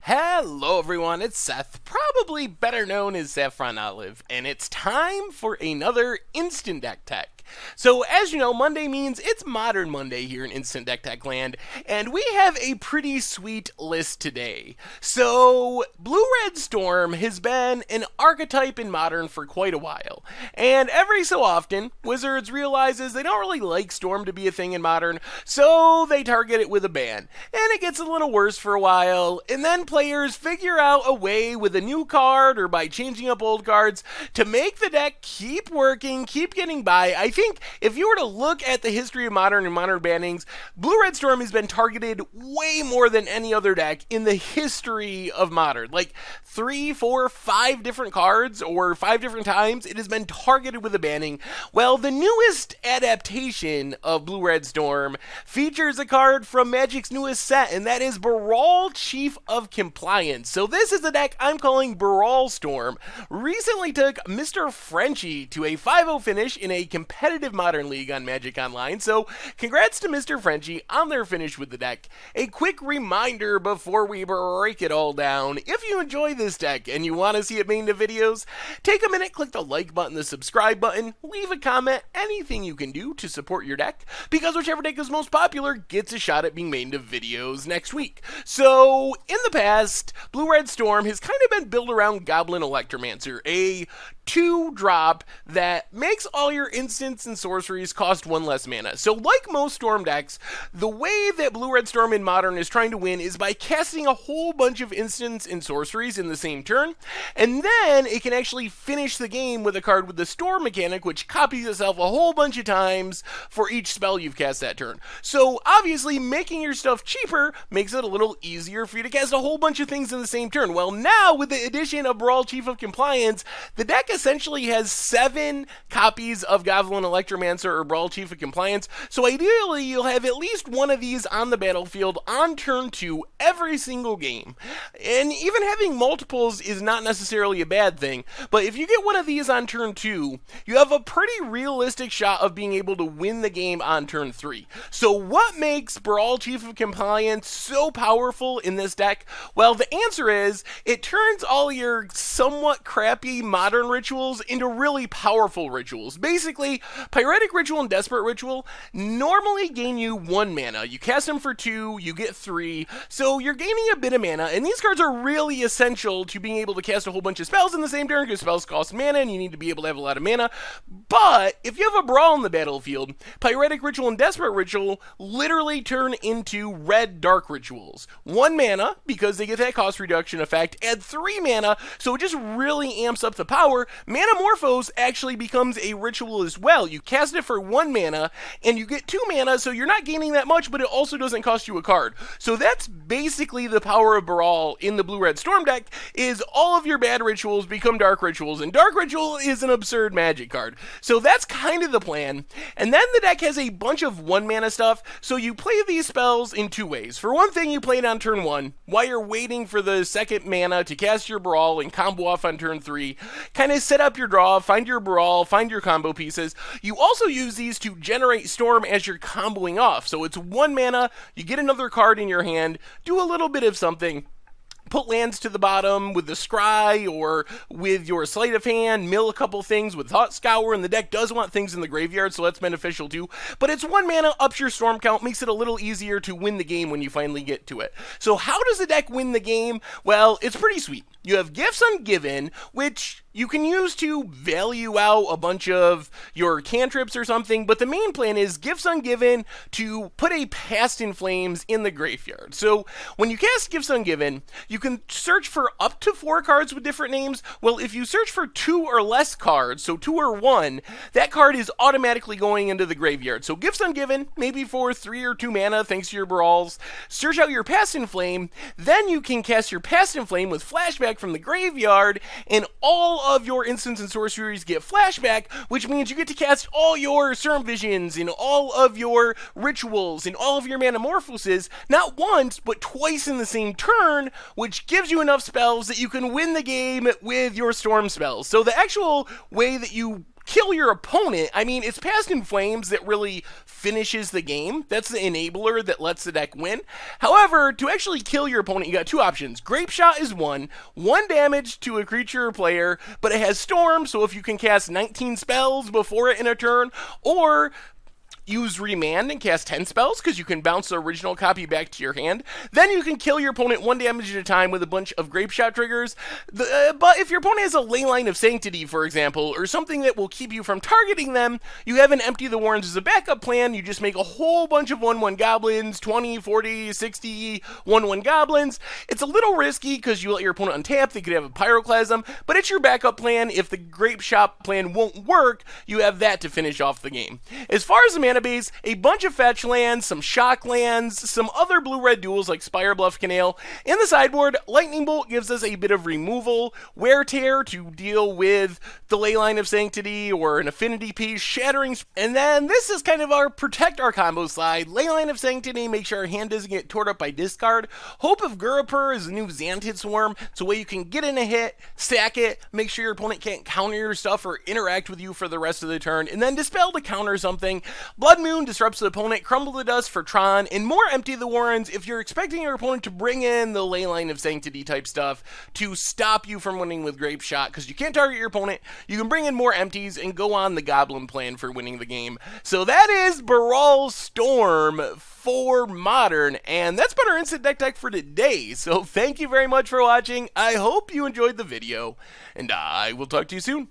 Hello everyone, it's Seth, probably better known as Saffron Olive, and it's time for another Instant Deck Tech. So as you know, Monday means it's Modern Monday here in Instant Deck Tech land, and we have a pretty sweet list today. So Blue-Red Storm has been an archetype in Modern for quite a while, and every so often, Wizards realizes they don't really like Storm to be a thing in Modern, so they target it with a ban, and it gets a little worse for a while, and then players figure out a way with a new card or by changing up old cards to make the deck keep working, keep getting by. I think if you were to look at the history of Modern and Modern bannings, Blue-Red Storm has been targeted way more than any other deck in the history of Modern. Like 3, 4, 5 different cards or 5 different times it has been targeted with a banning. Well, the newest adaptation of Blue-Red Storm features a card from Magic's newest set, and that is Baral, Chief of Compliance. So this is a deck I'm calling Baral Storm. Recently took Mr. Frenchie to a 5-0 finish in a competitive Modern League on Magic Online, so congrats to Mr. Frenchie on their finish with the deck. A quick reminder before we break it all down, if you enjoy this deck and you want to see it made into videos, take a minute, click the like button, the subscribe button, leave a comment, anything you can do to support your deck, because whichever deck is most popular gets a shot at being made into videos next week. So, in the past, Blue-Red Storm has kind of been built around Goblin Electromancer, a 2-drop that makes all your instants and sorceries cost 1 less mana. So like most Storm decks, the way that Blue-Red Storm in Modern is trying to win is by casting a whole bunch of instants and sorceries in the same turn, and then it can actually finish the game with a card with the Storm mechanic, which copies itself a whole bunch of times for each spell you've cast that turn. So obviously making your stuff cheaper makes it a little easier for you to cast a whole bunch of things in the same turn. Well, now with the addition of Baral, Chief of Compliance, the deck essentially has 7 copies of Goblin Electromancer or Baral, Chief of Compliance, so ideally you'll have at least one of these on the battlefield on turn 2 every single game. And even having multiples is not necessarily a bad thing, but if you get one of these on turn 2, you have a pretty realistic shot of being able to win the game on turn 3. So what makes Baral, Chief of Compliance so powerful in this deck? Well, the answer is it turns all your somewhat crappy Modern rituals into really powerful rituals. Basically, Pyretic Ritual and Desperate Ritual normally gain you 1 mana. You cast them for 2, you get 3, so you're gaining a bit of mana, and these cards are really essential to being able to cast a whole bunch of spells in the same turn, because spells cost mana, and you need to be able to have a lot of mana. But if you have a Brawl in the battlefield, Pyretic Ritual and Desperate Ritual literally turn into red dark rituals. 1 mana, because they get that cost reduction effect, add 3 mana, so it just really amps up the power. Manamorphose actually becomes a ritual as well. You cast it for 1 mana, and you get 2 mana, so you're not gaining that much, but it also doesn't cost you a card. So that's basically the power of Baral in the Blue-Red Storm deck, is all of your bad rituals become dark rituals, and Dark Ritual is an absurd Magic card. So that's kind of the plan. And then the deck has a bunch of 1 mana stuff, so you play these spells in 2 ways. For one thing, you play it on turn 1, while you're waiting for the 2nd mana to cast your Baral and combo off on turn 3, kind of set up your draw, find your Baral, find your combo pieces. You also use these to generate Storm as you're comboing off. So it's 1 mana, you get another card in your hand, do a little bit of something, put lands to the bottom with the Scry or with your Sleight of Hand, mill a couple things with Thought Scour, and the deck does want things in the graveyard, so that's beneficial too. But it's 1 mana, ups your Storm count, makes it a little easier to win the game when you finally get to it. So how does the deck win the game? Well, it's pretty sweet. You have Gifts Ungiven, which you can use to value out a bunch of your cantrips or something, but the main plan is Gifts Ungiven to put a Past in Flames in the graveyard. So when you cast Gifts Ungiven, you can search for up to 4 cards with different names. Well, if you search for 2 or less cards, so 2 or 1, that card is automatically going into the graveyard. So Gifts Ungiven, maybe for 3 or 2 mana, thanks to your Brawls. Search out your Past in Flame, then you can cast your Past in Flame with Flashback from the graveyard, and all of your instants and sorceries get flashback, which means you get to cast all your Serum Visions and all of your rituals and all of your Manamorphoses, not once, but twice in the same turn, which gives you enough spells that you can win the game with your Storm spells. So the actual way that you kill your opponent, I mean, it's Past in Flames that really finishes the game. That's the enabler that lets the deck win. However, to actually kill your opponent, you got two options. Grape Shot is one damage to a creature or player, but it has Storm, so if you can cast 19 spells before it in a turn, or use Remand and cast 10 spells, because you can bounce the original copy back to your hand. Then you can kill your opponent 1 damage at a time with a bunch of Grape Shot triggers. But if your opponent has a Leyline of Sanctity, for example, or something that will keep you from targeting them, you have an Empty the Warrens as a backup plan. You just make a whole bunch of 1/1 goblins, 20, 40, 60, 1/1 goblins. It's a little risky because you let your opponent untap. They could have a Pyroclasm, but it's your backup plan. If the Grape Shot plan won't work, you have that to finish off the game. As far as the mana base, a bunch of fetch lands, some shock lands, some other blue-red duels like Spire Bluff Canal. In the sideboard, Lightning Bolt gives us a bit of removal, Wear Tear to deal with the Leyline of Sanctity or an affinity piece, Shattering, and then this is kind of our protect our combo slide. Leyline of Sanctity, make sure our hand doesn't get torn up by discard. Hope of Gurapur is a new Xantid Swarm. It's a way you can get in a hit, stack it, make sure your opponent can't counter your stuff or interact with you for the rest of the turn, and then Dispel to counter something. Blood Moon disrupts the opponent, Crumble the Dust for Tron, and more Empty the Warrens if you're expecting your opponent to bring in the Leyline of Sanctity type stuff to stop you from winning with Grape Shot, because you can't target your opponent. You can bring in more empties and go on the Goblin plan for winning the game. So that is Baral Storm for Modern, and that's been our Instant Deck Tech for today. So thank you very much for watching. I hope you enjoyed the video, and I will talk to you soon.